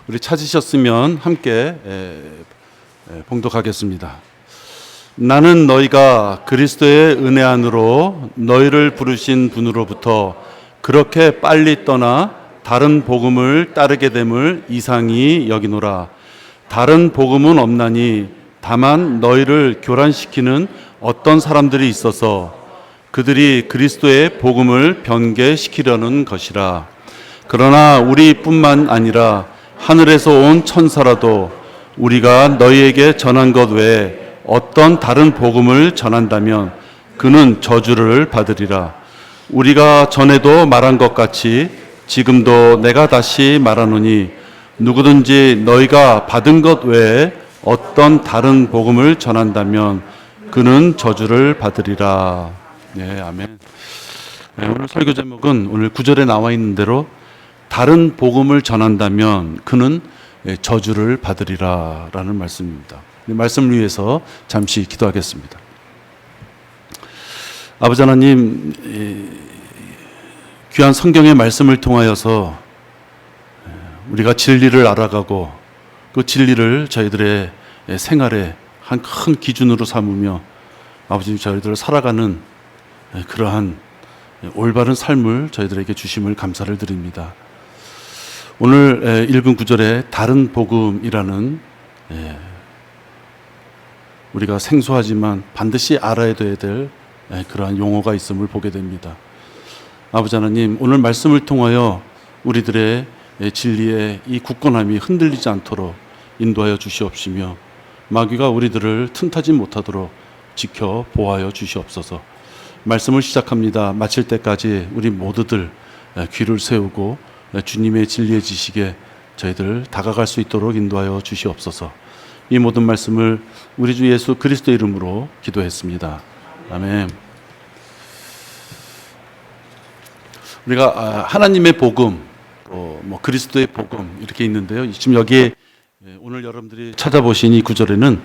우리 찾으셨으면 함께 봉독하겠습니다. 나는 너희가 그리스도의 은혜 안으로 너희를 부르신 분으로부터 그렇게 빨리 떠나 다른 복음을 따르게 됨을 이상히 여기노라. 다른 복음은 없나니 다만 너희를 교란시키는 어떤 사람들이 있어서 그들이 그리스도의 복음을 변개시키려는 것이라. 그러나 우리뿐만 아니라 하늘에서 온 천사라도 우리가 너희에게 전한 것 외에 어떤 다른 복음을 전한다면 그는 저주를 받으리라. 우리가 전에도 말한 것 같이 지금도 내가 다시 말하노니 누구든지 너희가 받은 것 외에 어떤 다른 복음을 전한다면 그는 저주를 받으리라. 네, 아멘. 네, 오늘 설교 제목은 오늘 9절에 나와 있는 대로 다른 복음을 전한다면 그는 저주를 받으리라 라는 말씀입니다. 이 말씀을 위해서 잠시 기도하겠습니다. 아버지 하나님, 귀한 성경의 말씀을 통하여서 우리가 진리를 알아가고 그 진리를 저희들의 생활의 한 큰 기준으로 삼으며 아버지 저희들을 살아가는 그러한 올바른 삶을 저희들에게 주심을 감사를 드립니다. 오늘 읽은 구절에 다른 복음이라는 우리가 생소하지만 반드시 알아야 될 그러한 용어가 있음을 보게 됩니다. 아버지 하나님, 오늘 말씀을 통하여 우리들의 진리의 이 굳건함이 흔들리지 않도록 인도하여 주시옵시며 마귀가 우리들을 틈타지 못하도록 지켜 보호하여 주시옵소서. 말씀을 시작합니다. 마칠 때까지 우리 모두들 귀를 세우고 주님의 진리의 지식에 저희들 다가갈 수 있도록 인도하여 주시옵소서. 이 모든 말씀을 우리 주 예수 그리스도 이름으로 기도했습니다. 아멘. 우리가 하나님의 복음, 뭐 그리스도의 복음 이렇게 있는데요. 지금 여기에 오늘 여러분들이 찾아보신 이 구절에는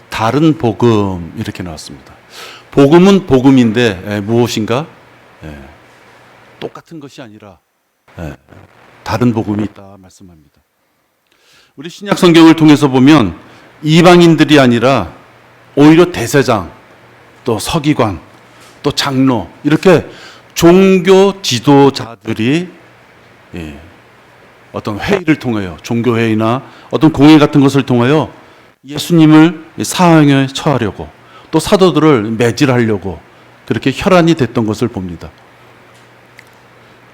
다른 복음 이렇게 나왔습니다. 복음은 복음인데 무엇인가? 똑같은 것이 아니라 다른 복음이 있다 말씀합니다. 우리 신약 성경을 통해서 보면 이방인들이 아니라 오히려 대제장, 또 서기관, 또 장로 이렇게 종교 지도자들이 어떤 회의를 통하여 종교회의나 어떤 공회 같은 것을 통하여 예수님을 사형에 처하려고 또 사도들을 매질하려고 그렇게 혈안이 됐던 것을 봅니다.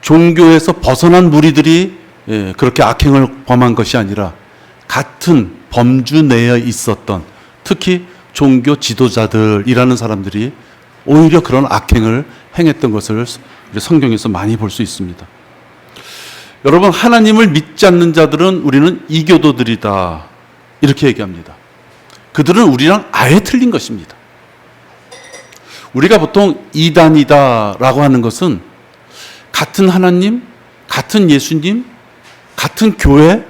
종교에서 벗어난 무리들이 그렇게 악행을 범한 것이 아니라 같은 범주 내에 있었던 특히 종교 지도자들이라는 사람들이 오히려 그런 악행을 행했던 것을 성경에서 많이 볼 수 있습니다. 여러분, 하나님을 믿지 않는 자들은 우리는 이교도들이다 이렇게 얘기합니다. 그들은 우리랑 아예 틀린 것입니다. 우리가 보통 이단이다라고 하는 것은 같은 하나님, 같은 예수님, 같은 교회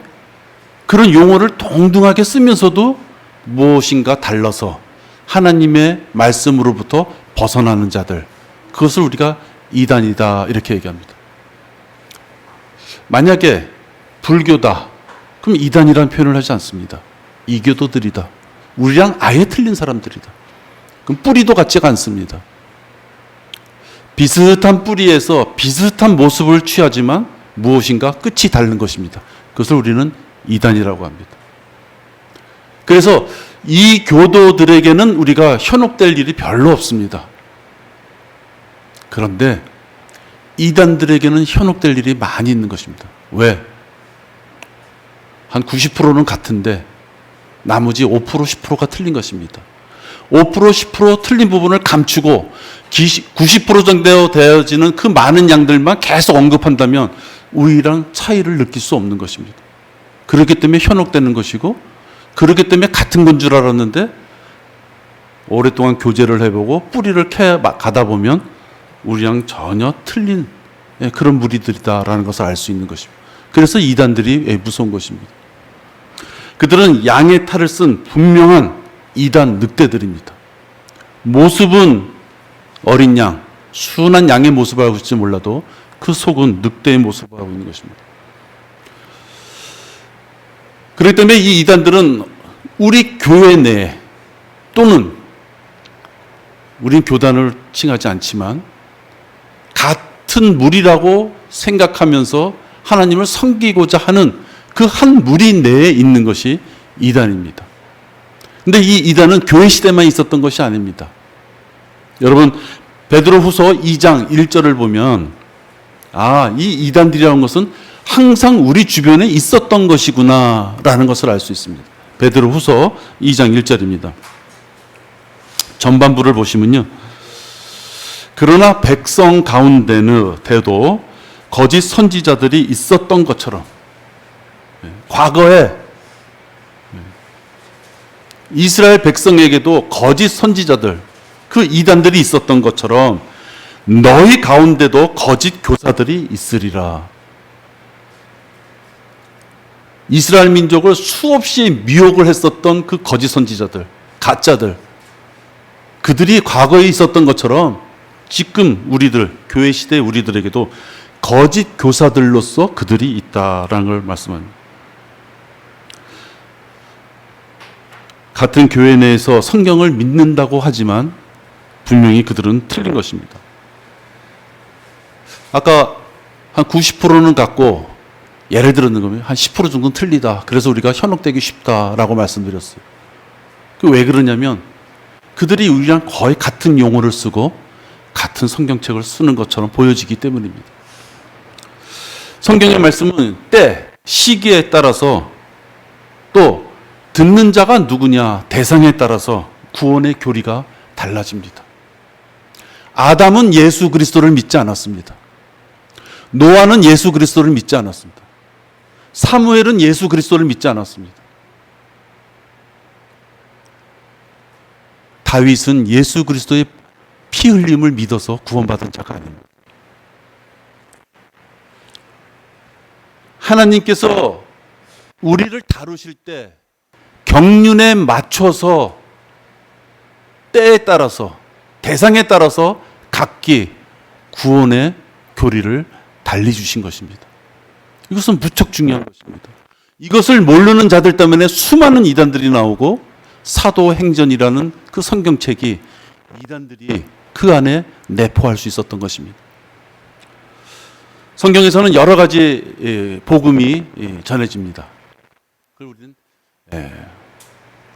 그런 용어를 동등하게 쓰면서도 무엇인가 달라서 하나님의 말씀으로부터 벗어나는 자들, 그것을 우리가 이단이다 이렇게 얘기합니다. 만약에 불교다, 그럼 이단이라는 표현을 하지 않습니다. 이교도들이다. 우리랑 아예 틀린 사람들이다. 그럼 뿌리도 같지가 않습니다. 비슷한 뿌리에서 비슷한 모습을 취하지만 무엇인가 끝이 다른 것입니다. 그것을 우리는 이단이라고 합니다. 그래서 이 교도들에게는 우리가 현혹될 일이 별로 없습니다. 그런데 이단들에게는 현혹될 일이 많이 있는 것입니다. 왜? 한 90%는 같은데 나머지 5%, 10%가 틀린 것입니다. 5%, 10% 틀린 부분을 감추고 90% 정도 되어지는 그 많은 양들만 계속 언급한다면 우리랑 차이를 느낄 수 없는 것입니다. 그렇기 때문에 현혹되는 것이고, 그렇기 때문에 같은 건 줄 알았는데 오랫동안 교제를 해보고 뿌리를 캐 가다 보면 우리랑 전혀 틀린 그런 무리들이다라는 것을 알 수 있는 것입니다. 그래서 이단들이 무서운 것입니다. 그들은 양의 탈을 쓴 분명한 이단 늑대들입니다. 모습은 어린 양, 순한 양의 모습을 하고 있을지 몰라도 그 속은 늑대의 모습을 하고 있는 것입니다. 그렇기 때문에 이 이단들은 우리 교회 내 또는 우린 교단을 칭하지 않지만 같은 무리라고 생각하면서 하나님을 섬기고자 하는 그 한 무리 내에 있는 것이 이단입니다. 근데 이 이단은 교회 시대만 있었던 것이 아닙니다. 여러분, 베드로후서 2장 1절을 보면 이 이단들이라는 것은 항상 우리 주변에 있었던 것이구나라는 것을 알 수 있습니다. 베드로후서 2장 1절입니다. 전반부를 보시면요. 그러나 백성 가운데도 거짓 선지자들이 있었던 것처럼 과거에 이스라엘 백성에게도 거짓 선지자들, 그 이단들이 있었던 것처럼 너희 가운데도 거짓 교사들이 있으리라. 이스라엘 민족을 수없이 미혹을 했었던 그 거짓 선지자들, 가짜들, 그들이 과거에 있었던 것처럼 지금 우리들, 교회 시대 우리들에게도 거짓 교사들로서 그들이 있다라는 걸 말씀합니다. 같은 교회 내에서 성경을 믿는다고 하지만 분명히 그들은 틀린 것입니다. 아까 한 90%는 갖고 예를 들었는 거면 한 10% 정도는 틀리다. 그래서 우리가 현혹되기 쉽다라고 말씀드렸어요. 그 왜 그러냐면 그들이 우리랑 거의 같은 용어를 쓰고 같은 성경책을 쓰는 것처럼 보여지기 때문입니다. 성경의 말씀은 때, 시기에 따라서 또 듣는 자가 누구냐, 대상에 따라서 구원의 교리가 달라집니다. 아담은 예수 그리스도를 믿지 않았습니다. 노아는 예수 그리스도를 믿지 않았습니다. 사무엘은 예수 그리스도를 믿지 않았습니다. 다윗은 예수 그리스도의 피 흘림을 믿어서 구원받은 자가 아닙니다. 하나님께서 우리를 다루실 때 경륜에 맞춰서 때에 따라서 대상에 따라서 각기 구원의 교리를 달리주신 것입니다. 이것은 무척 중요한 것입니다. 이것을 모르는 자들 때문에 수많은 이단들이 나오고 사도행전이라는 그 성경책이 이단들이 그 안에 내포할 수 있었던 것입니다. 성경에서는 여러 가지 복음이 전해집니다. 그걸 우리는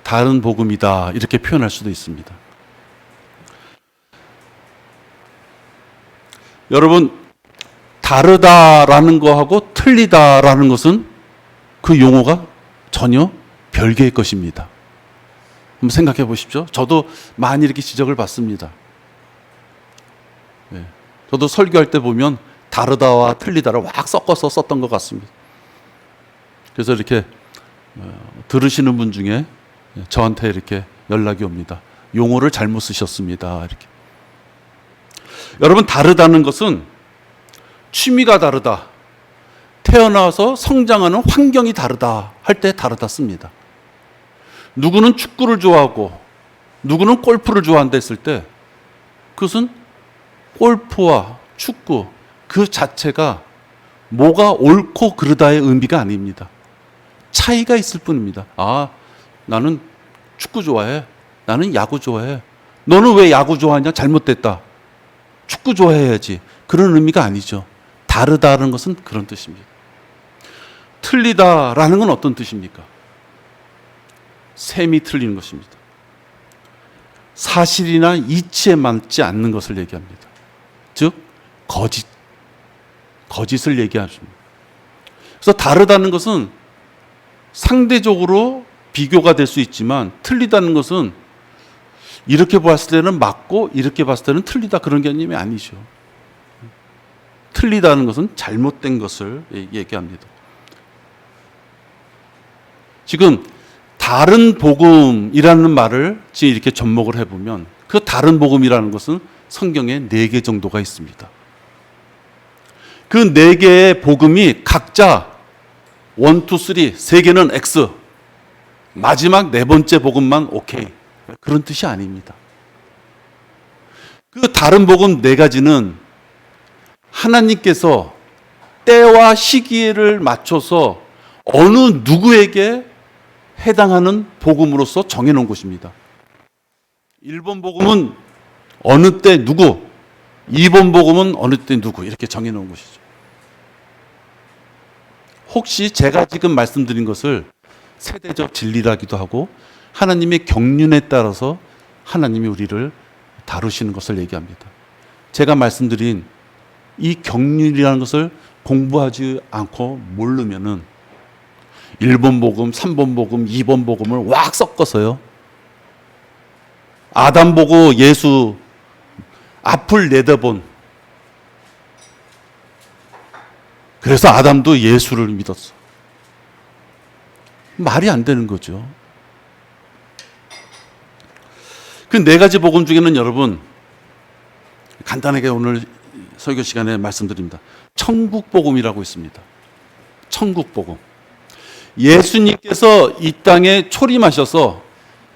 다른 복음이다 이렇게 표현할 수도 있습니다. 여러분, 다르다라는 거하고 틀리다라는 것은 그 용어가 전혀 별개의 것입니다. 한번 생각해 보십시오. 저도 많이 이렇게 지적을 받습니다. 저도 설교할 때 보면 다르다와 틀리다를 확 섞어서 썼던 것 같습니다. 그래서 이렇게 들으시는 분 중에 저한테 이렇게 연락이 옵니다. 용어를 잘못 쓰셨습니다. 이렇게. 여러분, 다르다는 것은 취미가 다르다, 태어나서 성장하는 환경이 다르다 할 때 다르다 씁니다. 누구는 축구를 좋아하고 누구는 골프를 좋아한다 했을 때 그것은 골프와 축구 그 자체가 뭐가 옳고 그르다의 의미가 아닙니다. 차이가 있을 뿐입니다. 나는 축구 좋아해. 나는 야구 좋아해. 너는 왜 야구 좋아하냐? 잘못됐다. 축구 좋아해야지. 그런 의미가 아니죠. 다르다는 것은 그런 뜻입니다. 틀리다라는 건 어떤 뜻입니까? 셈이 틀리는 것입니다. 사실이나 이치에 맞지 않는 것을 얘기합니다. 즉 거짓을 얘기하십니다. 그래서 다르다는 것은 상대적으로 비교가 될 수 있지만 틀리다는 것은 이렇게 봤을 때는 맞고 이렇게 봤을 때는 틀리다 그런 개념이 아니죠. 틀리다는 것은 잘못된 것을 얘기합니다. 지금 다른 복음이라는 말을 지금 이렇게 접목을 해보면 그 다른 복음이라는 것은 성경에 4개 정도가 있습니다. 그 4개의 복음이 각자 1, 2, 3, 3개는 X, 마지막 4번째 복음만 오케이. 그런 뜻이 아닙니다. 그 다른 복음 4가지는 하나님께서 때와 시기를 맞춰서 어느 누구에게 해당하는 복음으로서 정해놓은 것입니다. 1번 복음은 어느 때 누구, 2번 복음은 어느 때 누구, 이렇게 정해놓은 것이죠. 혹시 제가 지금 말씀드린 것을 세대적 진리라기도 하고 하나님의 경륜에 따라서 하나님이 우리를 다루시는 것을 얘기합니다. 제가 말씀드린 이 경륜이라는 것을 공부하지 않고 모르면은 1번 복음, 3번 복음, 2번 복음을 왁 섞어서요. 아담 보고 예수 앞을 내다본, 그래서 아담도 예수를 믿었어. 말이 안 되는 거죠. 그 네 가지 복음 중에는 여러분 간단하게 오늘 설교 시간에 말씀드립니다. 천국 복음이라고 있습니다. 천국 복음. 예수님께서 이 땅에 초림하셔서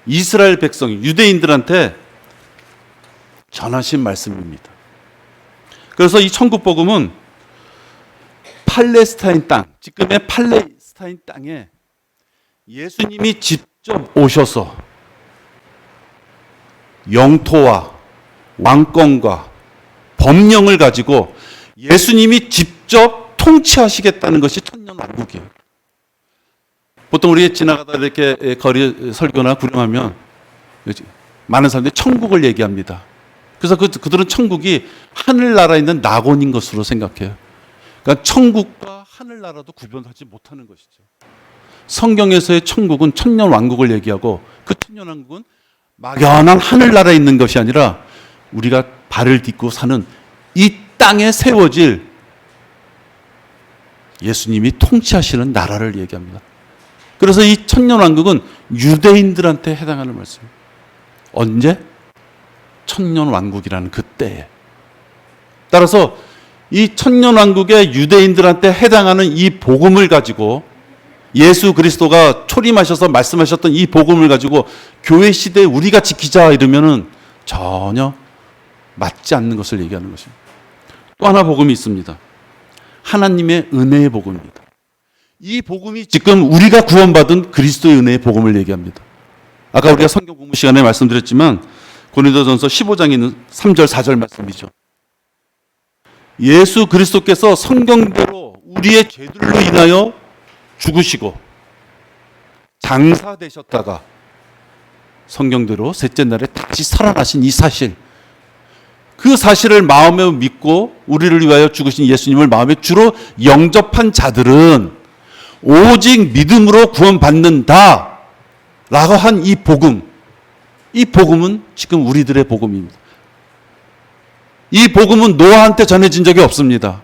이스라엘 백성, 유대인들한테 전하신 말씀입니다. 그래서 이 천국 복음은 팔레스타인 땅, 지금의 팔레스타인 땅에 예수님이 직접 오셔서 영토와 왕권과 법령을 가지고 예수님이 직접 통치하시겠다는 것이 천년왕국이에요. 보통 우리 지나가다 이렇게 거리 설교나 구경하면 많은 사람들이 천국을 얘기합니다. 그래서 그들은 천국이 하늘나라에 있는 낙원인 것으로 생각해요. 그러니까 천국과 하늘나라도 구분하지 못하는 것이죠. 성경에서의 천국은 천년왕국을 얘기하고 그 천년왕국은 막연한 하늘나라에 있는 것이 아니라 우리가 발을 딛고 사는 이 땅에 세워질 예수님이 통치하시는 나라를 얘기합니다. 그래서 이 천년왕국은 유대인들한테 해당하는 말씀입니다. 언제? 천년왕국이라는 그때에. 따라서 이 천년왕국의 유대인들한테 해당하는 이 복음을 가지고 예수 그리스도가 초림하셔서 말씀하셨던 이 복음을 가지고 교회 시대에 우리가 지키자 이러면은 전혀 맞지 않는 것을 얘기하는 것입니다. 또 하나 복음이 있습니다. 하나님의 은혜의 복음입니다. 이 복음이 지금 우리가 구원받은 그리스도의 은혜의 복음을 얘기합니다. 아까 우리가 성경 공부 시간에 말씀드렸지만 고린도전서 15장에 있는 3절 4절 말씀이죠. 예수 그리스도께서 성경대로 우리의 죄들로 인하여 죽으시고 장사되셨다가 성경대로 셋째 날에 다시 살아나신 이 사실, 그 사실을 마음에 믿고 우리를 위하여 죽으신 예수님을 마음에 주로 영접한 자들은 오직 믿음으로 구원받는다 라고 한 이 복음, 이 복음은 지금 우리들의 복음입니다. 이 복음은 노아한테 전해진 적이 없습니다.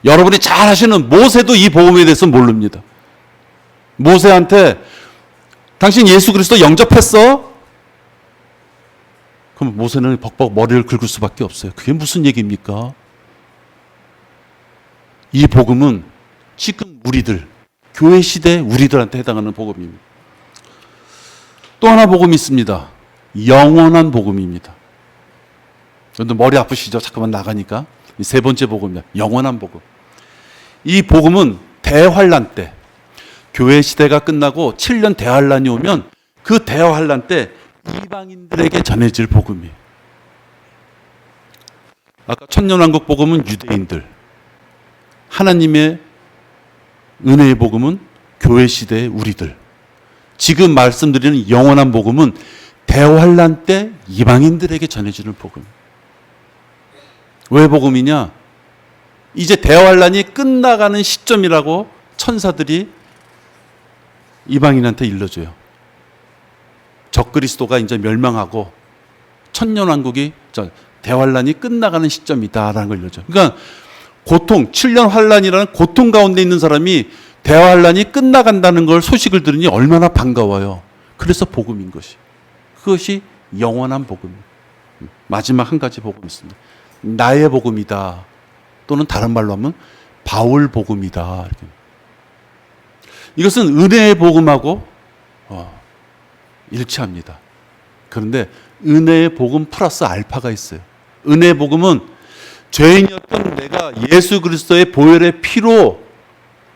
여러분이 잘 아시는 모세도 이 복음에 대해서 모릅니다. 모세한테 당신 예수 그리스도 영접했어? 그럼 모세는 벅벅 머리를 긁을 수밖에 없어요. 그게 무슨 얘기입니까? 이 복음은 지금 우리들, 교회 시대 우리들한테 해당하는 복음입니다. 또 하나 복음이 있습니다. 영원한 복음입니다. 여러분 머리 아프시죠? 잠깐만 나가니까. 세 번째 복음이야. 영원한 복음. 이 복음은 대환란 때, 교회 시대가 끝나고 7년 대환란이 오면 그 대환란 때 이방인들에게 전해질 복음이에요. 아까 천년왕국 복음은 유대인들, 하나님의 은혜의 복음은 교회 시대의 우리들, 지금 말씀드리는 영원한 복음은 대환란 때 이방인들에게 전해지는 복음. 왜 복음이냐? 이제 대환란이 끝나가는 시점이라고 천사들이 이방인한테 일러줘요. 적그리스도가 이제 멸망하고 천년왕국이 대환란이 끝나가는 시점이다라는 걸 일러줘요. 그러니까 고통, 7년 환란이라는 고통 가운데 있는 사람이 대환란이 끝나간다는 걸 소식을 들으니 얼마나 반가워요. 그래서 복음인 것이. 그것이 영원한 복음입니다. 마지막 한 가지 복음이 있습니다. 나의 복음이다. 또는 다른 말로 하면 바울 복음이다. 이렇게. 이것은 은혜의 복음하고 일치합니다. 그런데 은혜의 복음 플러스 알파가 있어요. 은혜의 복음은 죄인이었던 내가 예수 그리스도의 보혈의 피로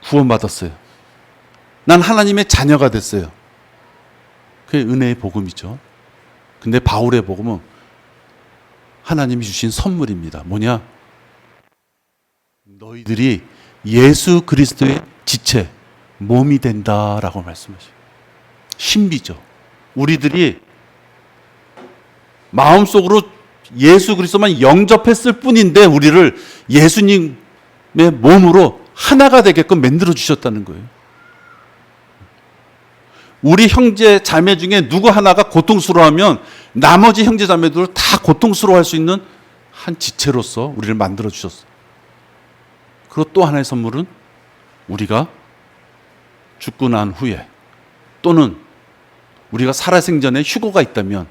구원받았어요. 난 하나님의 자녀가 됐어요. 그게 은혜의 복음이죠. 근데 바울의 복음은 하나님이 주신 선물입니다. 뭐냐? 너희들이 예수 그리스도의 지체, 몸이 된다라고 말씀하셔요. 신비죠. 우리들이 마음속으로 예수 그리스도만 영접했을 뿐인데 우리를 예수님의 몸으로 하나가 되게끔 만들어 주셨다는 거예요. 우리 형제 자매 중에 누구 하나가 고통스러워하면 나머지 형제 자매들을 다 고통스러워할 수 있는 한 지체로서 우리를 만들어 주셨어요. 그리고 또 하나의 선물은 우리가 죽고 난 후에 또는 우리가 살아생전에 휴거가 있다면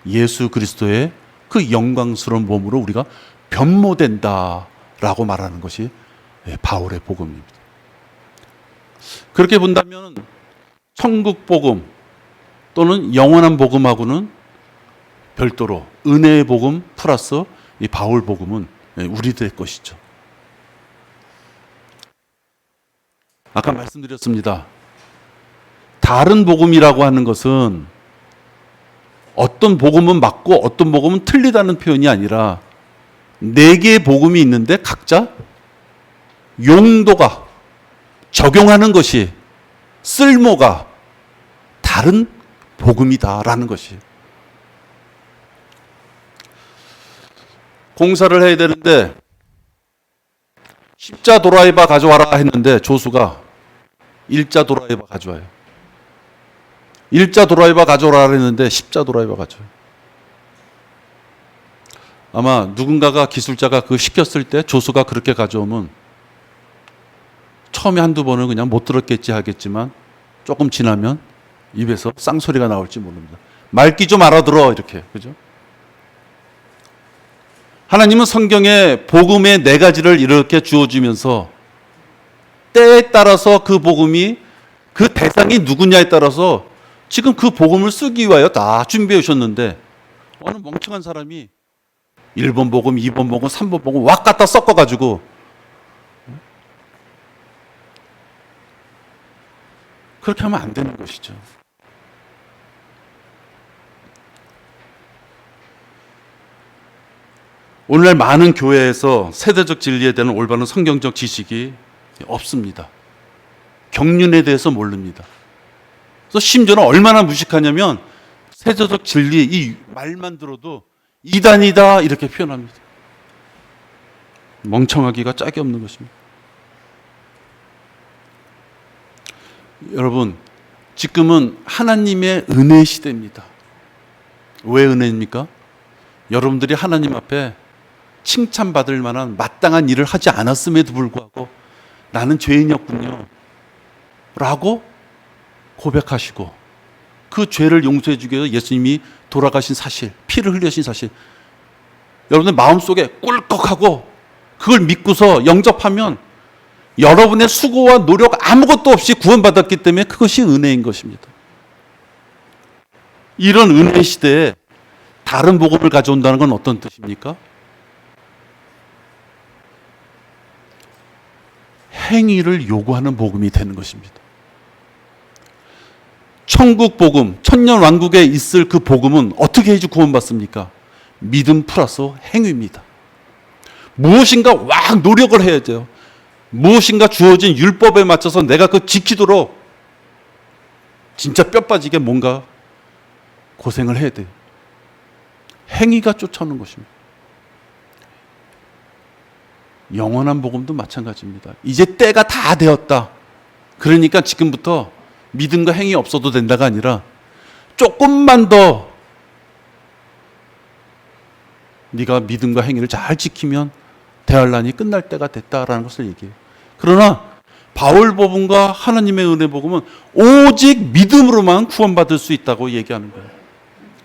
예수 그리스도의 그 영광스러운 몸으로 우리가 변모된다라고 말하는 것이 바울의 복음입니다. 그렇게 본다면 천국 복음 또는 영원한 복음하고는 별도로 은혜의 복음 플러스 이 바울 복음은 우리들의 것이죠. 아까 말씀드렸습니다. 다른 복음이라고 하는 것은 어떤 복음은 맞고 어떤 복음은 틀리다는 표현이 아니라 네 개의 복음이 있는데 각자 용도가 적용하는 것이 쓸모가 다른 복음이다라는 것이에요. 공사를 해야 되는데 십자 도라이바 가져와라 했는데 조수가 일자 도라이바 가져와요. 일자 도라이바 가져오라 했는데 십자 도라이바 가져와요. 아마 누군가가 기술자가 그 시켰을 때 조수가 그렇게 가져오면 처음에 한두 번은 그냥 못 들었겠지 하겠지만 조금 지나면 입에서 쌍소리가 나올지 모릅니다. 말귀 좀 알아들어 이렇게. 그죠? 하나님은 성경에 복음의 네 가지를 이렇게 주어주면서 때에 따라서 그 복음이 그 대상이 누구냐에 따라서 지금 그 복음을 쓰기 위하여 다 준비해 오셨는데 어느 멍청한 사람이 1번 복음, 2번 복음, 3번 복음 왁 갖다 섞어가지고 그렇게 하면 안 되는 것이죠. 오늘날 많은 교회에서 세대적 진리에 대한 올바른 성경적 지식이 없습니다. 경륜에 대해서 모릅니다. 그래서 심지어는 얼마나 무식하냐면 세대적 진리 이 말만 들어도 이단이다 이렇게 표현합니다. 멍청하기가 짝이 없는 것입니다. 여러분, 지금은 하나님의 은혜 시대입니다. 왜 은혜입니까? 여러분들이 하나님 앞에 칭찬받을 만한 마땅한 일을 하지 않았음에도 불구하고 나는 죄인이었군요 라고 고백하시고 그 죄를 용서해 주기 위해서 예수님이 돌아가신 사실, 피를 흘리신 사실 여러분의 마음속에 꿀꺽하고 그걸 믿고서 영접하면 여러분의 수고와 노력 아무것도 없이 구원받았기 때문에 그것이 은혜인 것입니다. 이런 은혜 시대에 다른 복음을 가져온다는 건 어떤 뜻입니까? 행위를 요구하는 복음이 되는 것입니다. 천국 복음, 천년 왕국에 있을 그 복음은 어떻게 해야지 구원받습니까? 믿음 플러스 행위입니다. 무엇인가 막 노력을 해야 돼요. 무엇인가 주어진 율법에 맞춰서 내가 그 지키도록 진짜 뼈 빠지게 뭔가 고생을 해야 돼요. 행위가 쫓아오는 것입니다. 영원한 복음도 마찬가지입니다. 이제 때가 다 되었다. 그러니까 지금부터 믿음과 행위 없어도 된다가 아니라 조금만 더 네가 믿음과 행위를 잘 지키면 대환란이 끝날 때가 됐다라는 것을 얘기해요. 그러나 바울 복음과 하나님의 은혜 복음은 오직 믿음으로만 구원받을 수 있다고 얘기하는 거예요.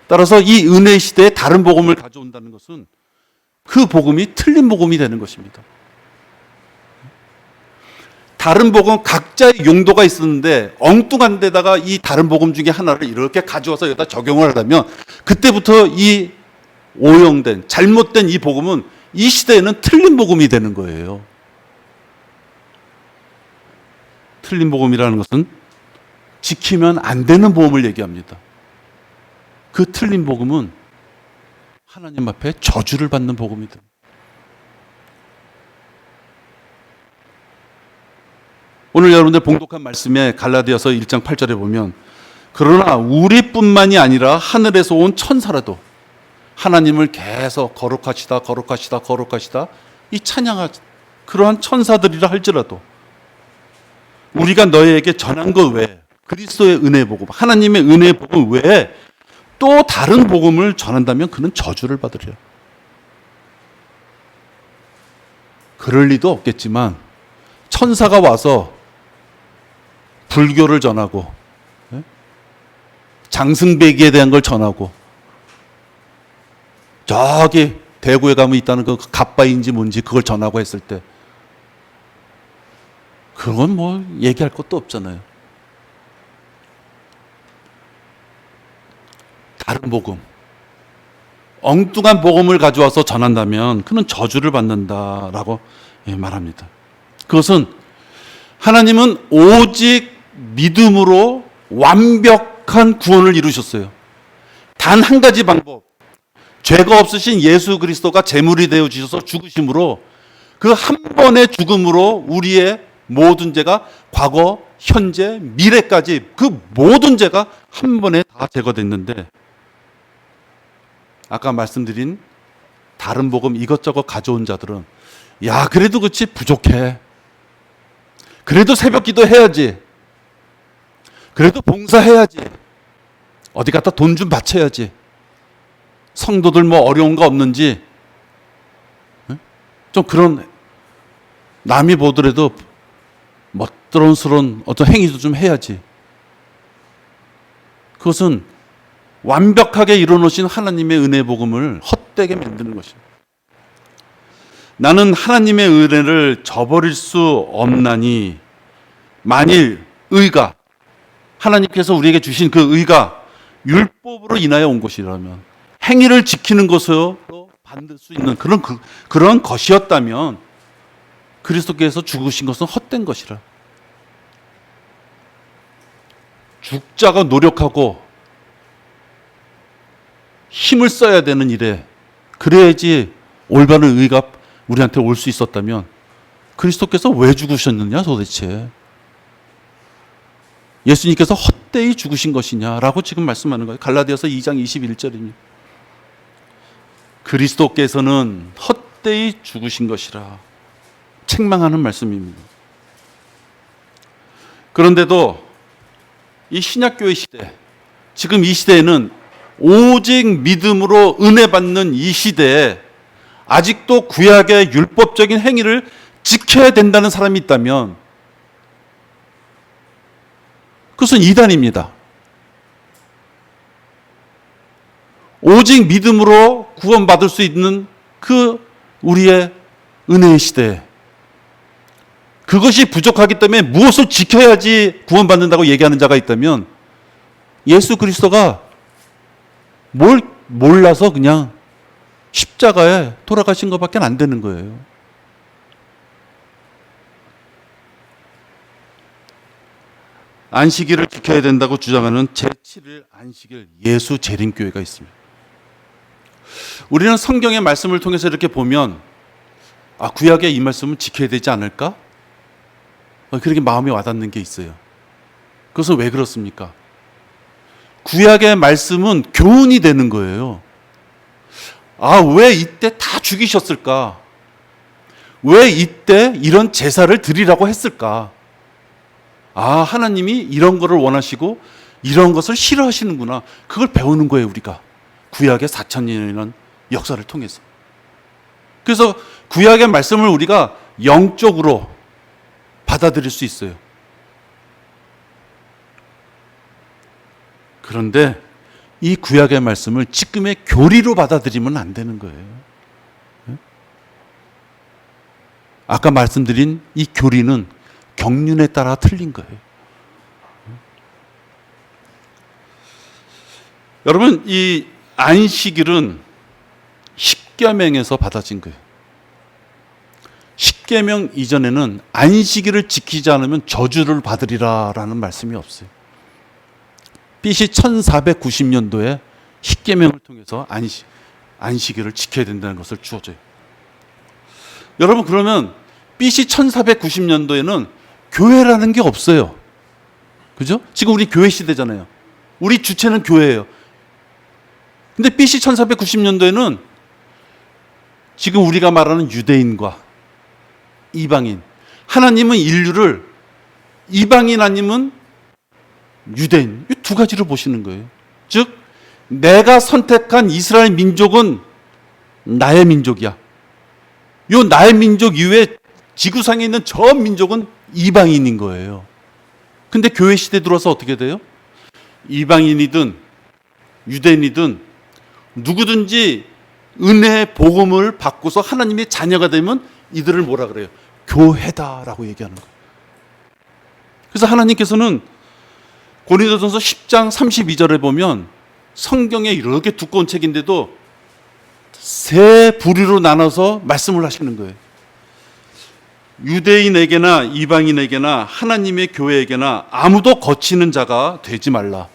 따라서 이 은혜 시대에 다른 복음을 가져온다는 것은 그 복음이 틀린 복음이 되는 것입니다. 다른 복음 각자의 용도가 있었는데 엉뚱한 데다가 이 다른 복음 중에 하나를 이렇게 가져와서 여기다 적용을 하려면 그때부터 이 오용된 잘못된 이 복음은 이 시대에는 틀린 복음이 되는 거예요. 틀린 복음이라는 것은 지키면 안 되는 복음을 얘기합니다. 그 틀린 복음은 하나님 앞에 저주를 받는 복음이다. 오늘 여러분들 봉독한 말씀에 갈라디아서 1장 8절에 보면 그러나 우리뿐만이 아니라 하늘에서 온 천사라도 하나님을 계속 거룩하시다 거룩하시다 거룩하시다 이 찬양하 그러한 천사들이라 할지라도 우리가 너희에게 전한 것 외에 그리스도의 은혜의 복음 하나님의 은혜의 복음 외에 또 다른 복음을 전한다면 그는 저주를 받으리라. 그럴 리도 없겠지만 천사가 와서 불교를 전하고 장승배기에 대한 걸 전하고 저기 대구에 가면 있다는 그 갑바인지 뭔지 그걸 전하고 했을 때 그건 뭐 얘기할 것도 없잖아요. 다른 복음, 엉뚱한 복음을 가져와서 전한다면 그는 저주를 받는다라고 말합니다. 그것은 하나님은 오직 믿음으로 완벽한 구원을 이루셨어요. 단 한 가지 방법, 죄가 없으신 예수 그리스도가 제물이 되어 주셔서 죽으심으로 그 한 번의 죽음으로 우리의 모든 죄가 과거, 현재, 미래까지 그 모든 죄가 한 번에 다 제거됐는데 아까 말씀드린 다른 복음 이것저것 가져온 자들은 야 그래도 그렇지 부족해. 그래도 새벽 기도 해야지. 그래도 봉사해야지. 어디 갔다 돈 좀 바쳐야지. 성도들 뭐 어려운 거 없는지 좀 그런 남이 보더라도 멋스러운 어떤 행위도 좀 해야지. 그것은 완벽하게 이뤄놓으신 하나님의 은혜 복음을 헛되게 만드는 것입니다. 나는 하나님의 은혜를 저버릴 수 없나니 만일 의가 하나님께서 우리에게 주신 그 의가 율법으로 인하여 온 것이라면 행위를 지키는 것으로 받을 수 있는 그런 것이었다면 그리스도께서 죽으신 것은 헛된 것이라. 죽자가 노력하고 힘을 써야 되는 일에 그래야지 올바른 의가 우리한테 올 수 있었다면 그리스도께서 왜 죽으셨느냐 도대체. 예수님께서 헛되이 죽으신 것이냐라고 지금 말씀하는 거예요. 갈라디아서 2장 21절입니다. 그리스도께서는 헛되이 죽으신 것이라 책망하는 말씀입니다. 그런데도 이 신약교회 시대, 지금 이 시대에는 오직 믿음으로 은혜 받는 이 시대에 아직도 구약의 율법적인 행위를 지켜야 된다는 사람이 있다면 그것은 이단입니다. 오직 믿음으로 구원받을 수 있는 그 우리의 은혜의 시대에 그것이 부족하기 때문에 무엇을 지켜야지 구원받는다고 얘기하는 자가 있다면 예수 그리스도가 뭘 몰라서 그냥 십자가에 돌아가신 것밖에 안 되는 거예요. 안식일을 지켜야 된다고 주장하는 제7일 안식일 예수 재림교회가 있습니다. 우리는 성경의 말씀을 통해서 이렇게 보면 구약의 이 말씀은 지켜야 되지 않을까? 그렇게 마음이 와닿는 게 있어요. 그것은 왜 그렇습니까? 구약의 말씀은 교훈이 되는 거예요. 왜 이때 다 죽이셨을까? 왜 이때 이런 제사를 드리라고 했을까? 하나님이 이런 거를 원하시고 이런 것을 싫어하시는구나. 그걸 배우는 거예요, 우리가. 구약의 4,000년이라는 역사를 통해서. 그래서 구약의 말씀을 우리가 영적으로 받아들일 수 있어요. 그런데 이 구약의 말씀을 지금의 교리로 받아들이면 안 되는 거예요. 아까 말씀드린 이 교리는 경륜에 따라 틀린 거예요. 여러분, 이 안식일은 십계명에서 받아진 거예요. 십계명 이전에는 안식일을 지키지 않으면 저주를 받으리라라는 말씀이 없어요. BC 1490년도에 십계명을 통해서 안식일을 지켜야 된다는 것을 주어져요. 여러분, 그러면 BC 1490년도에는 교회라는 게 없어요. 그죠? 지금 우리 교회 시대잖아요. 우리 주체는 교회예요. 근데 BC 1490년도에는 지금 우리가 말하는 유대인과 이방인, 하나님은 인류를 이방인 아니면 유대인, 이 두 가지로 보시는 거예요. 즉, 내가 선택한 이스라엘 민족은 나의 민족이야. 요 나의 민족 이외에 지구상에 있는 전 민족은 이방인인 거예요. 근데 교회 시대 들어서 어떻게 돼요? 이방인이든 유대인이든 누구든지 은혜의 복음을 받고서 하나님의 자녀가 되면 이들을 뭐라 그래요? 교회다라고 얘기하는 거예요. 그래서 하나님께서는 고린도전서 10장 32절에 보면 성경에 이렇게 두꺼운 책인데도 세 부류로 나눠서 말씀을 하시는 거예요. 유대인에게나 이방인에게나 하나님의 교회에게나 아무도 거치는 자가 되지 말라.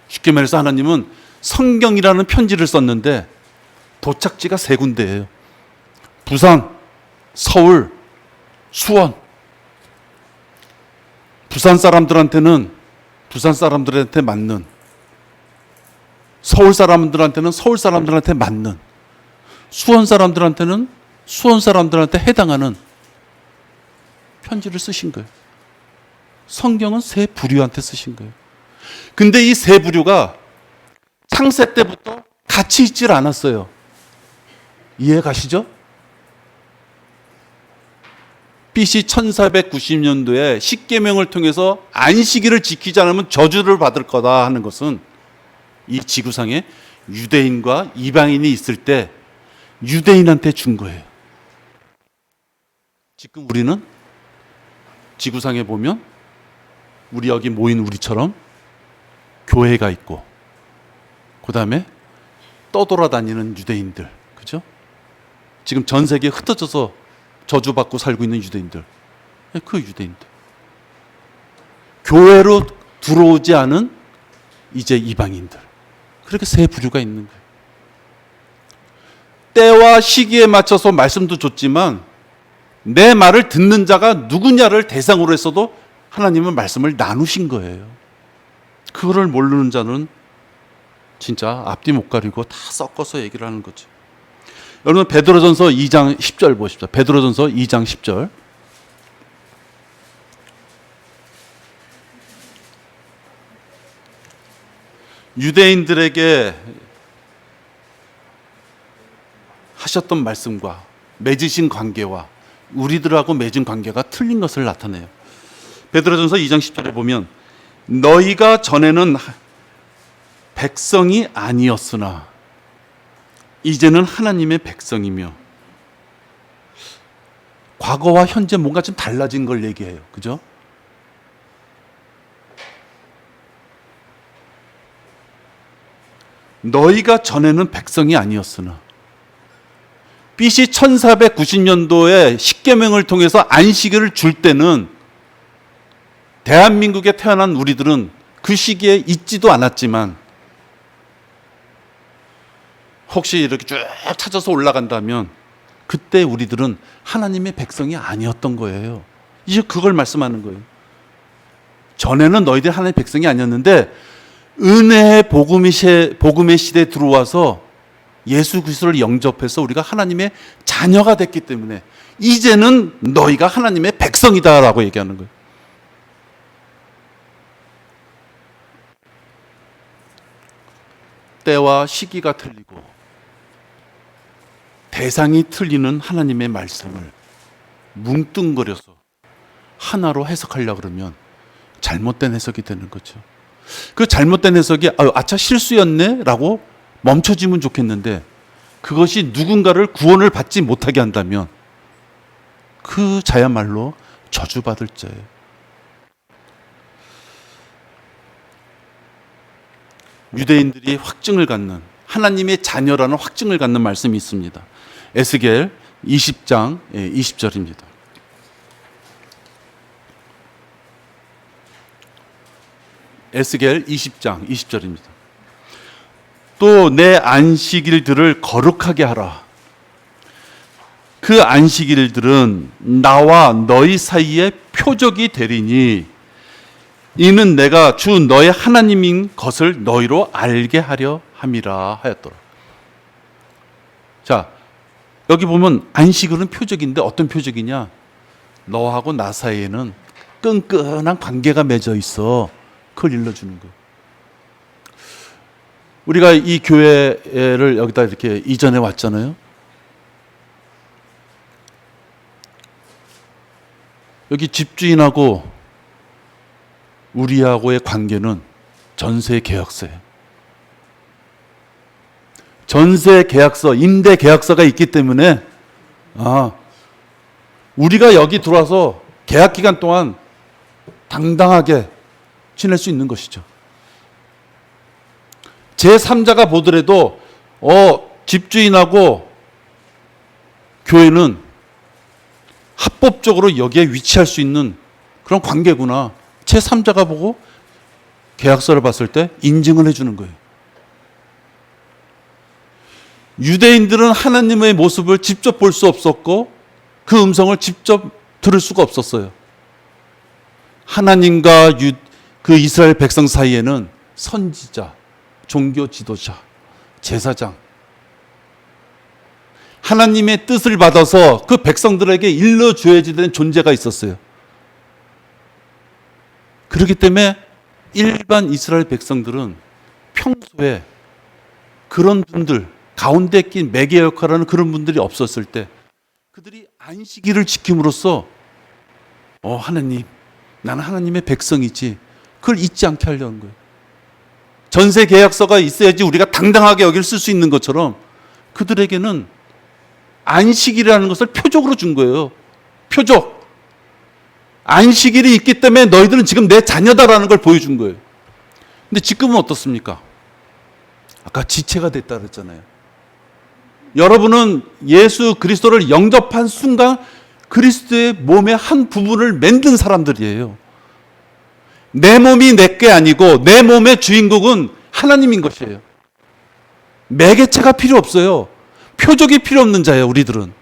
쉽게 말해서 하나님은 성경이라는 편지를 썼는데 도착지가 세 군데예요. 부산, 서울, 수원. 부산 사람들한테는 부산 사람들한테 맞는, 서울 사람들한테는 서울 사람들한테 맞는, 수원 사람들한테는 수원 사람들한테 해당하는 편지를 쓰신 거예요. 성경은 세 부류한테 쓰신 거예요. 근데 이 세 부류가 창세 때부터 같이 있질 않았어요. 이해 가시죠? BC 1490년도에 십계명을 통해서 안식일을 지키지 않으면 저주를 받을 거다 하는 것은 이 지구상에 유대인과 이방인이 있을 때 유대인한테 준 거예요. 지금 우리는 지구상에 보면 우리 여기 모인 우리처럼 교회가 있고 그 다음에 떠돌아다니는 유대인들, 그죠? 지금 전 세계에 흩어져서 저주받고 살고 있는 유대인들, 그 유대인들. 교회로 들어오지 않은 이제 이방인들. 그렇게 세 부류가 있는 거예요. 때와 시기에 맞춰서 말씀도 줬지만 내 말을 듣는 자가 누구냐를 대상으로 했어도 하나님은 말씀을 나누신 거예요. 그거를 모르는 자는 진짜 앞뒤 못 가리고 다 섞어서 얘기를 하는 거죠. 여러분, 베드로전서 2장 10절 보십시오. 베드로전서 2장 10절. 유대인들에게 하셨던 말씀과 맺으신 관계와 우리들하고 맺은 관계가 틀린 것을 나타내요. 베드로전서 2장 10절에 보면 너희가 전에는 백성이 아니었으나 이제는 하나님의 백성이며, 과거와 현재 뭔가 좀 달라진 걸 얘기해요. 그죠? 너희가 전에는 백성이 아니었으나 BC 1490년도에 십계명을 통해서 안식일을 줄 때는 대한민국에 태어난 우리들은 그 시기에 있지도 않았지만 혹시 이렇게 쭉 찾아서 올라간다면 그때 우리들은 하나님의 백성이 아니었던 거예요. 이제 그걸 말씀하는 거예요. 전에는 너희들 하나님의 백성이 아니었는데 은혜의 복음의 시대에 들어와서 예수 그리스도를 영접해서 우리가 하나님의 자녀가 됐기 때문에 이제는 너희가 하나님의 백성이다라고 얘기하는 거예요. 때와 시기가 틀리고 대상이 틀리는 하나님의 말씀을 뭉뚱그려서 하나로 해석하려고 그러면 잘못된 해석이 되는 거죠. 그 잘못된 해석이 아차 실수였네 라고 멈춰지면 좋겠는데 그것이 누군가를 구원을 받지 못하게 한다면 그 자야말로 저주받을 자예요. 유대인들이 확증을 갖는, 하나님의 자녀라는 확증을 갖는 말씀이 있습니다. 에스겔 20장 20절입니다. 에스겔 20장 20절입니다. 또 내 안식일들을 거룩하게 하라. 그 안식일들은 나와 너희 사이에 표적이 되리니 이는 내가 주 너의 하나님인 것을 너희로 알게 하려 함이라 하였더라. 자, 여기 보면 안식일은 표적인데 어떤 표적이냐? 너하고 나 사이에는 끈끈한 관계가 맺어 있어. 그걸 일러주는 거예요. 우리가 이 교회를 여기다 이렇게 이전해 왔잖아요. 여기 집주인하고 우리하고의 관계는 전세 계약서예요. 전세 계약서, 임대 계약서가 있기 때문에 우리가 여기 들어와서 계약 기간 동안 당당하게 지낼 수 있는 것이죠. 제3자가 보더라도 집주인하고 교회는 합법적으로 여기에 위치할 수 있는 그런 관계구나. 제3자가 보고 계약서를 봤을 때 인증을 해주는 거예요. 유대인들은 하나님의 모습을 직접 볼 수 없었고 그 음성을 직접 들을 수가 없었어요. 하나님과 그 이스라엘 백성 사이에는 선지자, 종교 지도자, 제사장, 하나님의 뜻을 받아서 그 백성들에게 일러줘야 되는 존재가 있었어요. 그렇기 때문에 일반 이스라엘 백성들은 평소에 그런 분들, 가운데 낀 매개 역할하는 그런 분들이 없었을 때 그들이 안식일을 지킴으로써 하나님, 나는 하나님의 백성이지, 그걸 잊지 않게 하려는 거예요. 전세 계약서가 있어야지 우리가 당당하게 여기를 쓸 수 있는 것처럼 그들에게는 안식일이라는 것을 표적으로 준 거예요. 표적. 안식일이 있기 때문에 너희들은 지금 내 자녀다라는 걸 보여준 거예요. 근데 지금은 어떻습니까? 아까 지체가 됐다 그랬잖아요. 여러분은 예수 그리스도를 영접한 순간 그리스도의 몸의 한 부분을 만든 사람들이에요. 내 몸이 내 게 아니고 내 몸의 주인공은 하나님인 것이에요. 매개체가 필요 없어요. 표적이 필요 없는 자예요, 우리들은.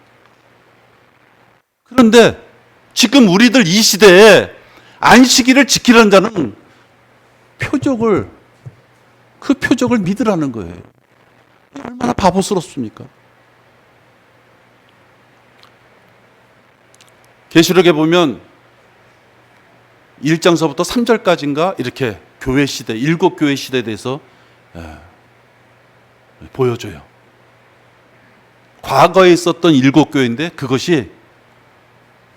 그런데 지금 우리들 이 시대에 안식일을 지키려는 자는 그 표적을 믿으라는 거예요. 얼마나 바보스럽습니까? 계시록에 보면 1장서부터 3절까지인가 이렇게 교회 시대, 7교회 시대에 대해서 보여줘요. 과거에 있었던 7교회인데 그것이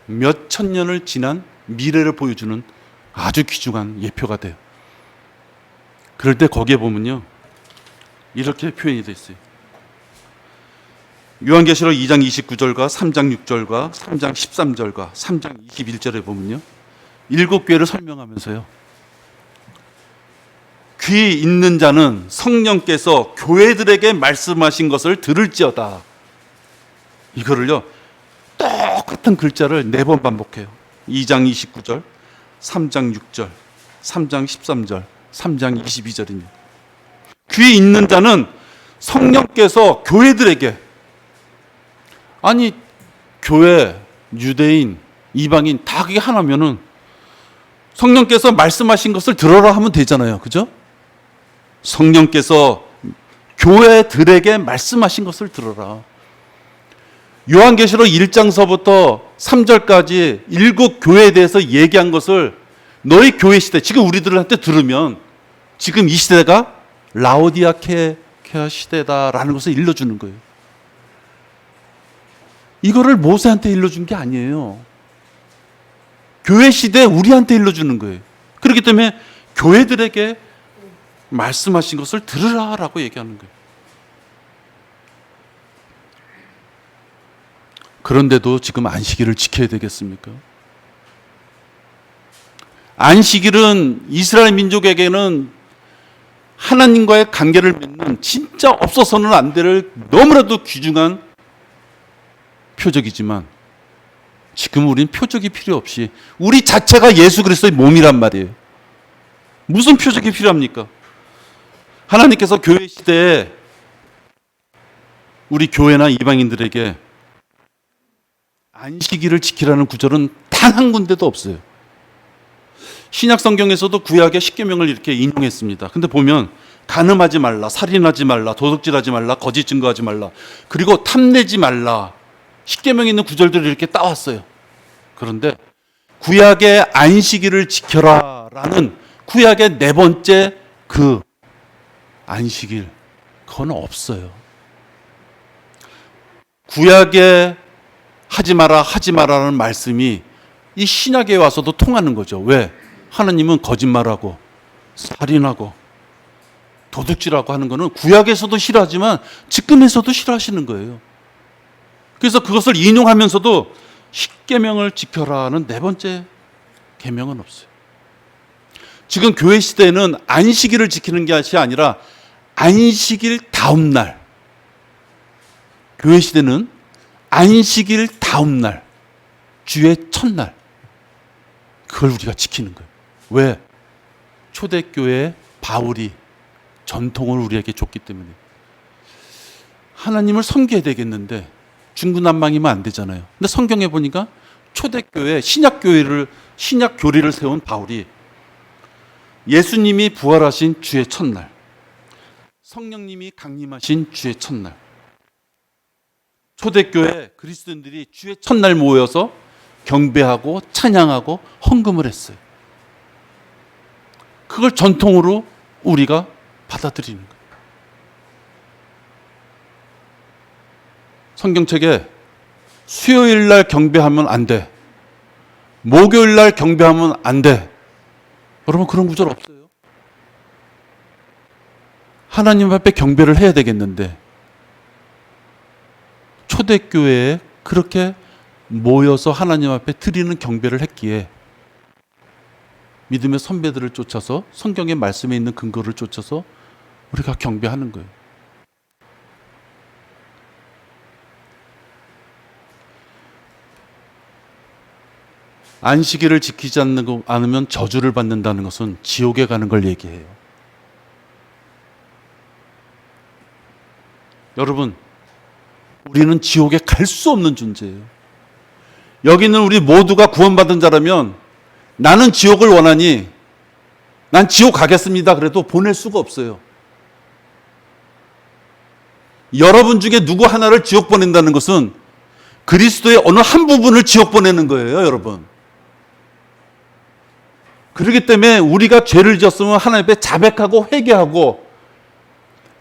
몇 천 년을 지난 미래를 보여주는 아주 귀중한 예표가 돼요. 그럴 때 거기에 보면요, 이렇게 표현이 되어 있어요. 요한계시록 2장 29절과 3장 6절과 3장 13절과 3장 21절에 보면요, 7교회를 설명하면서요, 귀 있는 자는 성령께서 교회들에게 말씀하신 것을 들을지어다. 이거를요, 똑같은 글자를 4번 반복해요. 2장 29절, 3장 6절, 3장 13절, 3장 22절입니다. 귀 있는 자는 성령께서 교회들에게, 아니 교회, 유대인, 이방인 다 그게 하나면은 성령께서 말씀하신 것을 들어라 하면 되잖아요. 그죠? 성령께서 교회들에게 말씀하신 것을 들어라. 요한계시록 1장서부터 3절까지 7교회에 대해서 얘기한 것을 너희 교회 시대, 지금 우리들한테 들으면 지금 이 시대가 라오디아케아 시대다라는 것을 일러주는 거예요. 이거를 모세한테 일러준 게 아니에요. 교회 시대에 우리한테 일러주는 거예요. 그렇기 때문에 교회들에게 말씀하신 것을 들으라라고 얘기하는 거예요. 그런데도 지금 안식일을 지켜야 되겠습니까? 안식일은 이스라엘 민족에게는 하나님과의 관계를 맺는 진짜 없어서는 안 될 너무나도 귀중한 표적이지만 지금 우린 표적이 필요 없이 우리 자체가 예수 그리스도의 몸이란 말이에요. 무슨 표적이 필요합니까? 하나님께서 교회 시대에 우리 교회나 이방인들에게 안식일을 지키라는 구절은 단 한 군데도 없어요. 신약 성경에서도 구약의 십계명을 이렇게 인용했습니다. 근데 보면 간음하지 말라, 살인하지 말라, 도둑질하지 말라, 거짓 증거하지 말라, 그리고 탐내지 말라, 십계명에 있는 구절들을 이렇게 따왔어요. 그런데 구약의 안식일을 지켜라라는 구약의 네 번째 그 안식일, 그건 없어요. 구약에 하지 마라라는 말씀이 이 신약에 와서도 통하는 거죠. 왜? 하나님은 거짓말하고 살인하고 도둑질하고 하는 거는 구약에서도 싫어하지만 지금에서도 싫어하시는 거예요. 그래서 그것을 인용하면서도 십계명을 지켜라는 네 번째 계명은 없어요. 지금 교회 시대에는 안식일을 지키는 것이 아니라 안식일 다음 날, 교회 시대는 안식일 다음 날, 주의 첫날, 그걸 우리가 지키는 거예요. 왜? 초대교회 바울이 전통을 우리에게 줬기 때문에. 하나님을 섬겨야 되겠는데 중구난방이면 안 되잖아요. 근데 성경에 보니까 초대교회, 신약교리를 세운 바울이 예수님이 부활하신 주의 첫날, 성령님이 강림하신 주의 첫날, 초대교회 그리스도인들이 주의 첫날 모여서 경배하고 찬양하고 헌금을 했어요. 그걸 전통으로 우리가 받아들이는 거예요. 성경책에 수요일 날 경배하면 안 돼, 목요일 날 경배하면 안 돼, 여러분 그런 구절 없어요. 하나님 앞에 경배를 해야 되겠는데 초대교회에 그렇게 모여서 하나님 앞에 드리는 경배를 했기에 믿음의 선배들을 쫓아서 성경의 말씀에 있는 근거를 쫓아서 우리가 경배하는 거예요. 안식일을 지키지 않으면 저주를 받는다는 것은 지옥에 가는 걸 얘기해요. 여러분, 우리는 지옥에 갈 수 없는 존재예요. 여기 있는 우리 모두가 구원받은 자라면 나는 지옥을 원하니 난 지옥 가겠습니다 그래도 보낼 수가 없어요. 여러분 중에 누구 하나를 지옥 보낸다는 것은 그리스도의 어느 한 부분을 지옥 보내는 거예요, 여러분. 그렇기 때문에 우리가 죄를 지었으면 하나님 앞에 자백하고 회개하고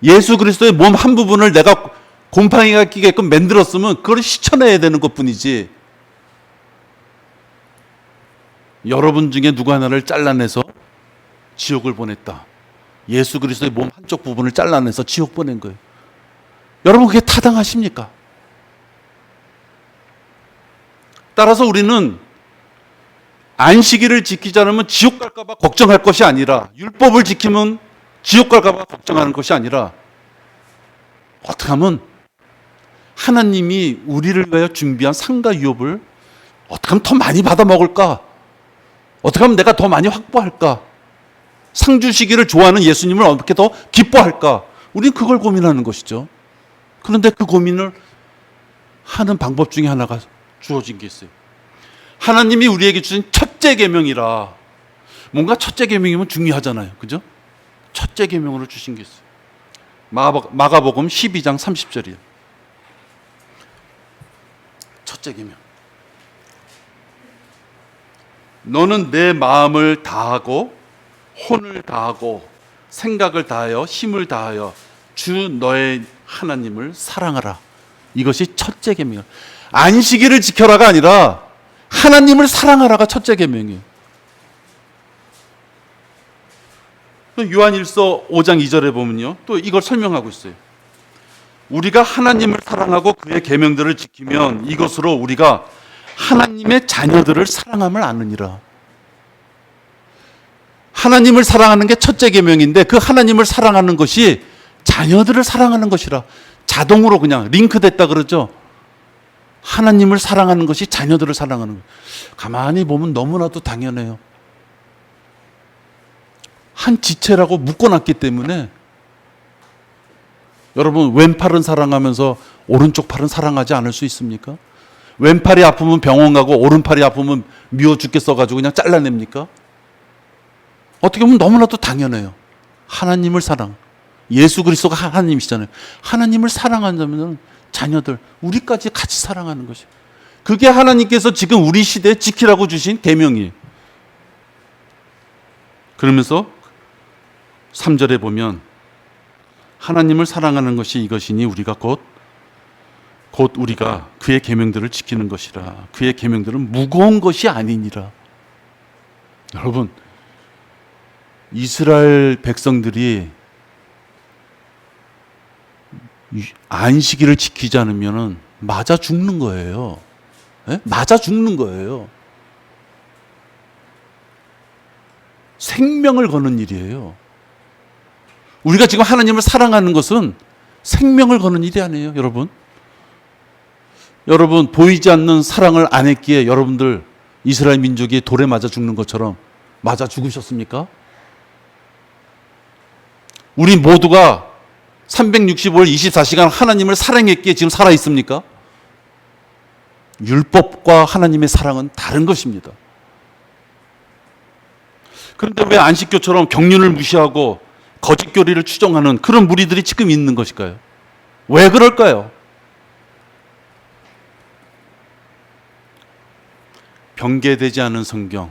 예수 그리스도의 몸 한 부분을 내가 곰팡이가 끼게끔 만들었으면 그걸 씻어내야 되는 것뿐이지, 여러분 중에 누구 하나를 잘라내서 지옥을 보냈다, 예수 그리스도의 몸 한쪽 부분을 잘라내서 지옥 보낸 거예요. 여러분 그게 타당하십니까? 따라서 우리는 안식일을 지키지 않으면 지옥 갈까 봐 걱정할 것이 아니라, 율법을 지키면 지옥 갈까 봐 걱정하는 것이 아니라, 어떻게 하면 하나님이 우리를 위하여 준비한 상과 유업을 어떻게 하면 더 많이 받아 먹을까? 어떻게 하면 내가 더 많이 확보할까? 상 주시기를 좋아하는 예수님을 어떻게 더 기뻐할까? 우리는 그걸 고민하는 것이죠. 그런데 그 고민을 하는 방법 중에 하나가 주어진 게 있어요. 하나님이 우리에게 주신 첫째 계명이라. 뭔가 첫째 계명이면 중요하잖아요, 그죠? 첫째 계명으로 주신 게 있어요. 마가복음 12장 30절이에요. 첫째 계명. 너는 내 마음을 다하고 혼을 다하고 생각을 다하여 힘을 다하여 주 너의 하나님을 사랑하라. 이것이 첫째 계명이에요. 안식일을 지켜라가 아니라 하나님을 사랑하라가 첫째 계명이에요. 요한일서 5장 2절에 보면요, 또 이걸 설명하고 있어요. 우리가 하나님을 사랑하고 그의 계명들을 지키면 이것으로 우리가 하나님의 자녀들을 사랑함을 아느니라. 하나님을 사랑하는 게 첫째 계명인데 그 하나님을 사랑하는 것이 자녀들을 사랑하는 것이라. 자동으로 그냥 링크됐다 그러죠. 하나님을 사랑하는 것이 자녀들을 사랑하는 것. 가만히 보면 너무나도 당연해요. 한 지체라고 묶어놨기 때문에 여러분, 왼팔은 사랑하면서 오른쪽 팔은 사랑하지 않을 수 있습니까? 왼팔이 아프면 병원 가고 오른팔이 아프면 미워 죽겠어가지고 그냥 잘라냅니까? 어떻게 보면 너무나도 당연해요. 하나님을 사랑, 예수 그리스도가 하나님이시잖아요. 하나님을 사랑한다면 자녀들, 우리까지 같이 사랑하는 것이, 그게 하나님께서 지금 우리 시대에 지키라고 주신 계명이에요. 그러면서 3절에 보면 하나님을 사랑하는 것이 이것이니 우리가 곧 우리가 그의 계명들을 지키는 것이라. 그의 계명들은 무거운 것이 아니니라. 여러분, 이스라엘 백성들이 안식일을 지키지 않으면 맞아 죽는 거예요. 네? 맞아 죽는 거예요. 생명을 거는 일이에요. 우리가 지금 하나님을 사랑하는 것은 생명을 거는 일이 아니에요, 여러분. 여러분, 보이지 않는 사랑을 안 했기에 여러분들 이스라엘 민족이 돌에 맞아 죽는 것처럼 맞아 죽으셨습니까? 우리 모두가 365일 24시간 하나님을 사랑했기에 지금 살아 있습니까? 율법과 하나님의 사랑은 다른 것입니다. 그런데 왜 안식교처럼 경륜을 무시하고 거짓 교리를 추종하는 그런 무리들이 지금 있는 것일까요? 왜 그럴까요? 변개되지 않은 성경,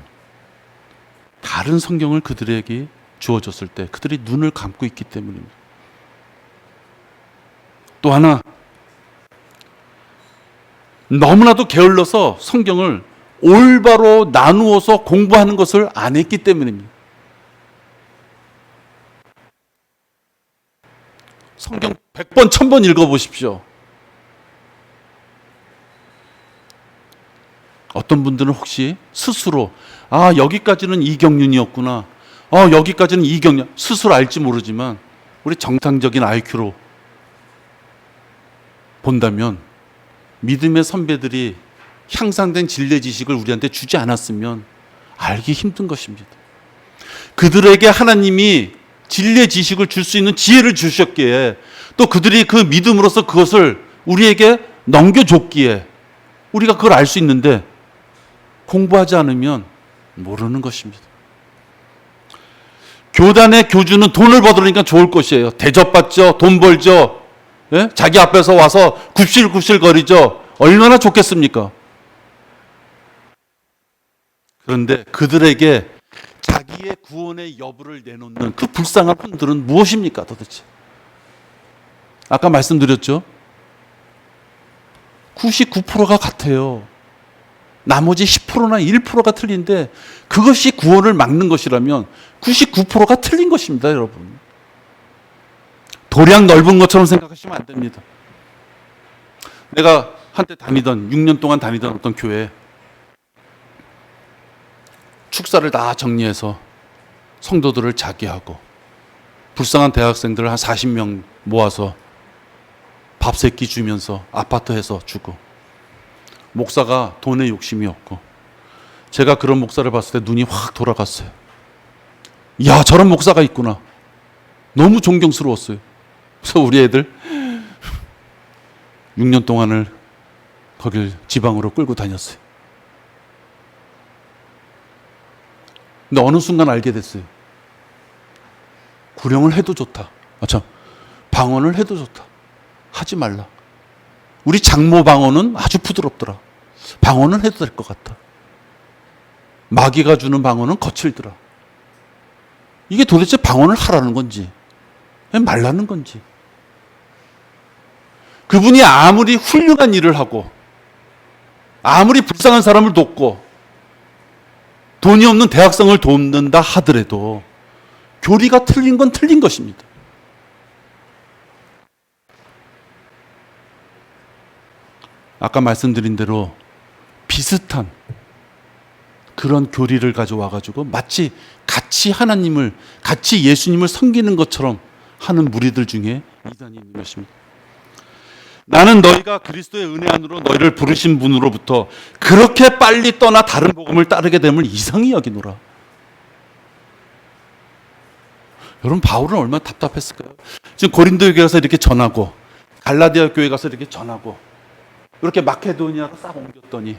다른 성경을 그들에게 주어졌을 때 그들이 눈을 감고 있기 때문입니다. 또 하나, 너무나도 게을러서 성경을 올바로 나누어서 공부하는 것을 안 했기 때문입니다. 성경 100번, 1000번 읽어보십시오. 어떤 분들은 혹시 스스로 여기까지는 이 경륜이었구나, 여기까지는 이 경륜, 스스로 알지 모르지만 우리 정상적인 IQ로 본다면 믿음의 선배들이 향상된 진리 지식을 우리한테 주지 않았으면 알기 힘든 것입니다. 그들에게 하나님이 진리의 지식을 줄 수 있는 지혜를 주셨기에, 또 그들이 그 믿음으로써 그것을 우리에게 넘겨줬기에 우리가 그걸 알 수 있는데 공부하지 않으면 모르는 것입니다. 교단의 교주는 돈을 받으니까 좋을 것이에요. 대접받죠, 돈 벌죠, 예? 자기 앞에서 와서 굽실굽실 거리죠. 얼마나 좋겠습니까? 그런데 그들에게 자기의 구원의 여부를 내놓는 그 불쌍한 분들은 무엇입니까 도대체? 아까 말씀드렸죠? 99%가 같아요. 나머지 10%나 1%가 틀린데 그것이 구원을 막는 것이라면 99%가 틀린 것입니다, 여러분. 도량 넓은 것처럼 생각하시면 안 됩니다. 내가 한때 6년 동안 다니던 어떤 교회에 축사를 다 정리해서 성도들을 자기하고 불쌍한 대학생들을 한 40명 모아서 밥 3끼 주면서 아파트 해서 주고, 목사가 돈에 욕심이 없고, 제가 그런 목사를 봤을 때 눈이 확 돌아갔어요. 야, 저런 목사가 있구나. 너무 존경스러웠어요. 그래서 우리 애들 6년 동안을 거길 지방으로 끌고 다녔어요. 근데 어느 순간 알게 됐어요. 구령을 해도 좋다. 방언을 해도 좋다. 하지 말라. 우리 장모 방언은 아주 부드럽더라. 방언은 해도 될 것 같다. 마귀가 주는 방언은 거칠더라. 이게 도대체 방언을 하라는 건지 말라는 건지. 그분이 아무리 훌륭한 일을 하고 아무리 불쌍한 사람을 돕고 돈이 없는 대학생을 돕는다 하더라도 교리가 틀린 건 틀린 것입니다. 아까 말씀드린 대로 비슷한 그런 교리를 가져와가지고 마치 같이 하나님을, 같이 예수님을 섬기는 것처럼 하는 무리들 중에 이단이 있는 것입니다. 나는 너희가 그리스도의 은혜 안으로 너희를 부르신 분으로부터 그렇게 빨리 떠나 다른 복음을 따르게 됨을 이상히 여기노라. 여러분, 바울은 얼마나 답답했을까요? 지금 고린도 교회 가서 이렇게 전하고, 갈라디아 교회 가서 이렇게 전하고, 이렇게 마케도니아로 싹 옮겼더니,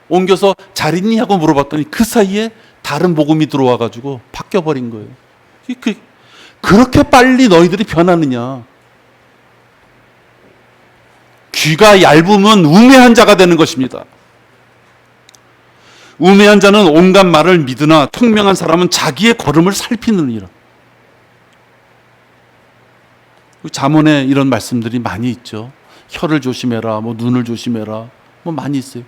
옮겨서 잘 있니? 하고 물어봤더니 그 사이에 다른 복음이 들어와가지고 바뀌어버린 거예요. 그렇게 빨리 너희들이 변하느냐? 귀가 얇으면 우매한 자가 되는 것입니다. 우매한 자는 온갖 말을 믿으나 총명한 사람은 자기의 걸음을 살피느니라. 잠언에 이런 말씀들이 많이 있죠. 혀를 조심해라, 뭐 눈을 조심해라, 뭐 많이 있어요.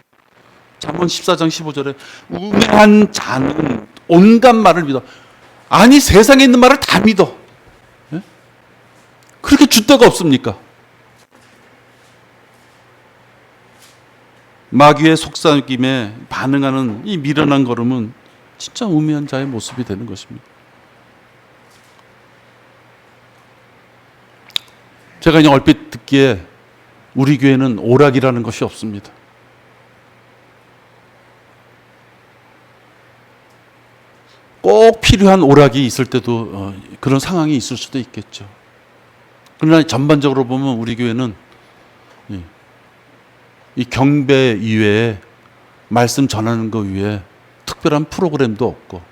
잠언 14장 15절에 우매한 자는 온갖 말을 믿어. 아니, 세상에 있는 말을 다 믿어. 예? 그렇게 줏대가 없습니까? 마귀의 속삭임에 반응하는 이 미련한 걸음은 진짜 우매한 자의 모습이 되는 것입니다. 제가 그냥 얼핏 듣기에 우리 교회는 오락이라는 것이 없습니다. 꼭 필요한 오락이 있을 때도 그런 상황이 있을 수도 있겠죠. 그러나 전반적으로 보면 우리 교회는 이 경배 이외에 말씀 전하는 것 이외에 특별한 프로그램도 없고,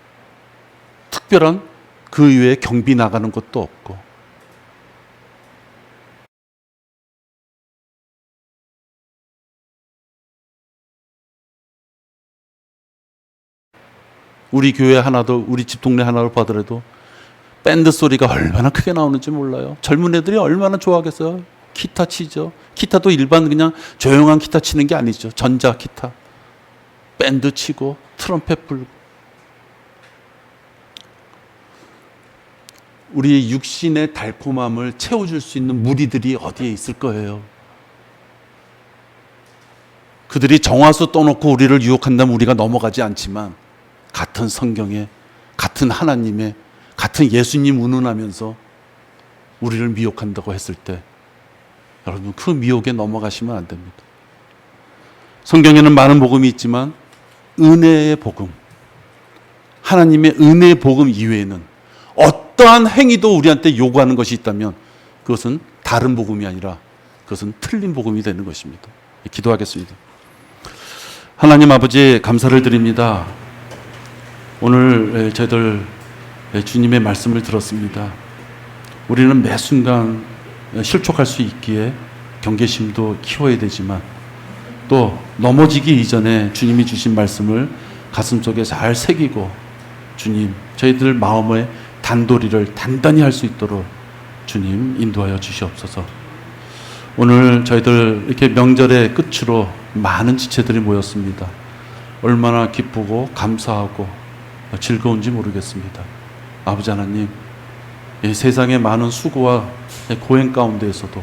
특별한 그 이외에 경비 나가는 것도 없고, 우리 교회 하나도, 우리 집 동네 하나를 봐더라도 밴드 소리가 얼마나 크게 나오는지 몰라요. 젊은 애들이 얼마나 좋아하겠어요. 기타 치죠. 기타도 일반 그냥 조용한 기타 치는 게 아니죠. 전자 기타. 밴드 치고 트럼펫 불고. 우리의 육신의 달콤함을 채워줄 수 있는 무리들이 어디에 있을 거예요. 그들이 정화수 떠놓고 우리를 유혹한다면 우리가 넘어가지 않지만, 같은 성경에, 같은 하나님의, 같은 예수님 운운하면서 우리를 미혹한다고 했을 때 여러분, 그 미혹에 넘어가시면 안 됩니다. 성경에는 많은 복음이 있지만 은혜의 복음, 하나님의 은혜의 복음 이외에는 어떠한 행위도 우리한테 요구하는 것이 있다면 그것은 다른 복음이 아니라 그것은 틀린 복음이 되는 것입니다. 기도하겠습니다. 하나님 아버지, 감사를 드립니다. 오늘 저희들 주님의 말씀을 들었습니다. 우리는 매 순간 실족할 수 있기에 경계심도 키워야 되지만, 또 넘어지기 이전에 주님이 주신 말씀을 가슴속에 잘 새기고, 주님, 저희들 마음의 단도리를 단단히 할 수 있도록 주님 인도하여 주시옵소서. 오늘 저희들 이렇게 명절의 끝으로 많은 지체들이 모였습니다. 얼마나 기쁘고 감사하고 즐거운지 모르겠습니다. 아버지 하나님, 이 세상의 많은 수고와 고행 가운데에서도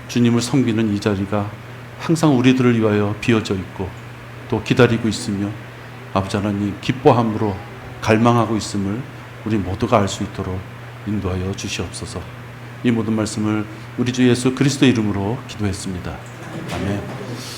주님을 섬기는 이 자리가 항상 우리들을 위하여 비어져 있고 또 기다리고 있으며, 아버지 하나님, 기뻐함으로 갈망하고 있음을 우리 모두가 알 수 있도록 인도하여 주시옵소서. 이 모든 말씀을 우리 주 예수 그리스도 이름으로 기도했습니다. 아멘.